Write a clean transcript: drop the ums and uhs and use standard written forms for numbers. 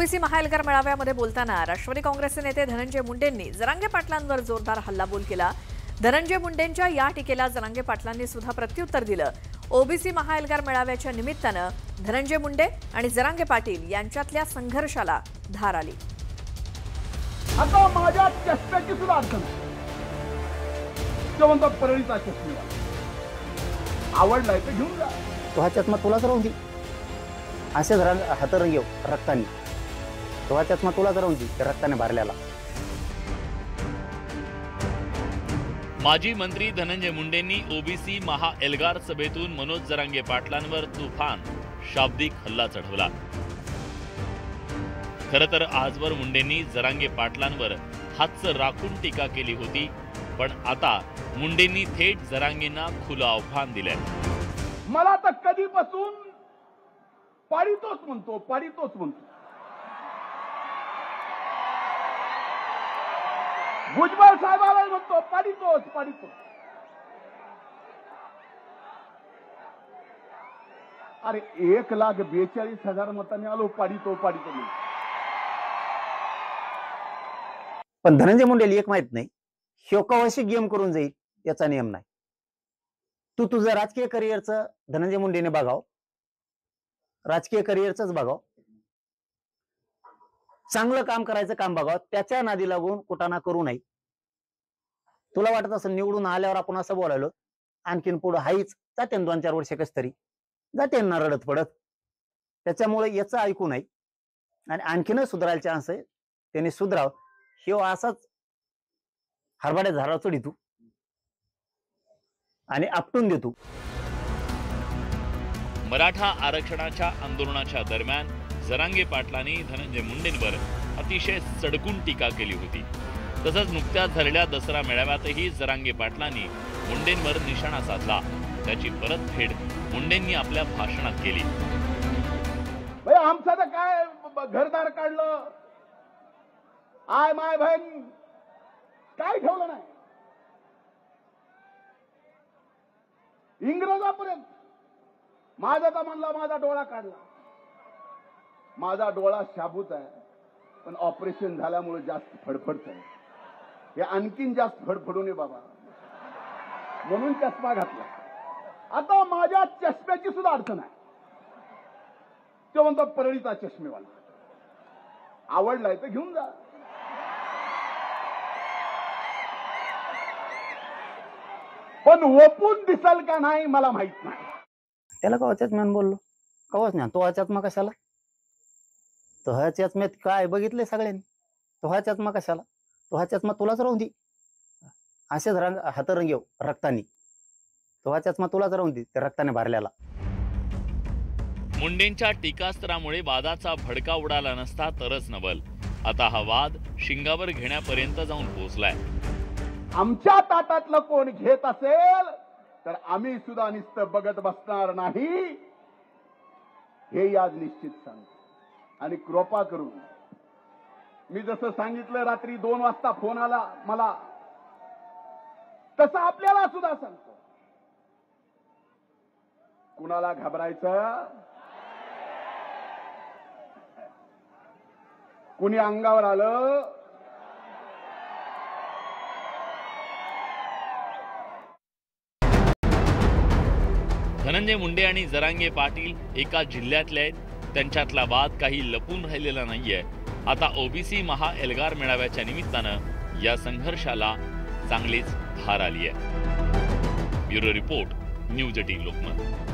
OBC महाएल्गार मेळाव्यामध्ये बोलताना राष्ट्रवादी काँग्रेसचे नेते धनंजय मुंडेंनी जरांगे पाटलांवर जोरदार हल्लाबोल केला। धनंजय मुंडेंच्या या टीकेला जरांगे पाटलांनी सुद्धा प्रत्युत्तर दिलं। ओबीसी महाएल्गार मेळाव्याच्या निमित्तानं धनंजय मुंडे आणि जरांगे पाटील यांच्यातल्या संघर्षाला धार आली। आता माझ्या चष्म्याची सुद्धा अडचण जेवण परळीचा चष्मा आवडलाय तर घेऊन जा। तो हा चष्मा तुलाच राहून दे, असे हातरंग येऊ रक्ताने। तो हा चष्मा तुलाच राहून दे, रक्ताने भरलेला। माजी मंत्री धनंजय मुंडेंनी ओबीसी महाएल्गार सभेतून मनोज जरांगे पाटलांवर तुफान शाब्दिक हल्ला चढवला। खरं तर आजवर मुंडेंनी जरांगे पाटलांवर हातचं राखून टीका केली होती, पण आता मुंडेंनी थेट जरांगेंना खुलं आव्हान दिलंय। मला तर कधीपासून पाडीतोच म्हणतो भुजबळ साहेबाला म्हणतो पाडीतोच। अरे 1,42,000 मतांनी आलो पाडीतो म्हणून। पण धनंजय मुंडेला एक माहित नाही, शोकावशी गेम करून जाईल याचा नियम नाही। तू तुझं राजकीय करिअरचं धनंजय मुंडेने बघाव, राजकीय करिअरचंच बघाव, चांगलं काम करायचं काम बघाव, त्याच्या नादी लागून कुटाणा करू नये। तुला वाटत असं निवडून आल्यावर आपण असं बोलायलो, आणखीन पुढे हाईच जाते 2-4 वर्ष कस तरी जाते ना रडत पडत, त्याच्यामुळे याचं ऐकू नये आणि आणखीनच सुधारायला चान्स आहे। त्याने सुधराव, हे असाच हरभड्या झाडावर चढितो आणि आपटून देतो। मराठा आरक्षणाच्या आंदोलनाच्या दरम्यान जरांगे पाटलांनी धनंजय मुंडेंवर अतिशय सडकून टीका केली होती। तसंच नुकत्याच झालेल्या दसरा मेळाव्यातही जरांगे पाटलांनी मुंडेंवर निशाणा साधला। त्याची परतफेड मुंडेंनी आपल्या भाषणात केली। आमचं तर काय घरदार काढलं, आय माय बहीण काय ठेवलं नाही। इंग्रजापर्यंत माझा तर म्हणला माझा डोळा काढला। माझा डोळा शाबूत आहे, पण ऑपरेशन झाल्यामुळे जास्त फडफडत आहे। हे आणखीन जास्त फडफडू नये बाबा, म्हणून चष्मा घातला। आता माझ्या चष्म्याची सुद्धा अडचण आहे, तो म्हणतो परळीचा चष्मेवाला आवडलाय तर घेऊन जा। पण ओपून दिसल का नाही मला माहित नाही। त्याला कवाच्याच मॅन बोललो, कवाच नाही। तो हा चष्मा कशाला? तो हा चष्म्यात काय बघितले सगळ्यांनी? तो हा चष्मा कशाला? तो हा चष्मा तुलाच राहून दे, असेच हातरंग येऊ रक्ताने। तो हा चष्मा तुलाच राहून दे, रक्ताने भरलेला। मुंडेंच्या टीकास्त्रामुळे वादाचा भडका उडाला नसता तरच नवल। आता हा वाद शिंगावर घेण्यापर्यंत जाऊन पोहोचलाय। आमच्या ताटातलं कोण घेत असेल तर आम्ही सुद्धा नुसतं बघत बसणार नाही, हे आज निश्चित सांगतो। आणि कृपा करून मी जसं सांगितलं रात्री 2 वाजता फोन आला मला, तसं आपल्याला सुद्धा सांगतो, कुणाला घाबरायचं, कुणी अंगावर आलं धनंजय मुंडे आणि जरांगे पाटील एका जिल्ह्यातले आहेत, त्यांच्यातला वाद काही लपून राहिलेला नाहीये। आता ओबीसी महाएल्गार मेळाव्याच्या निमित्तानं या संघर्षाला चांगलीच धार आली आहे। Bureau report, news 18 Lokmat.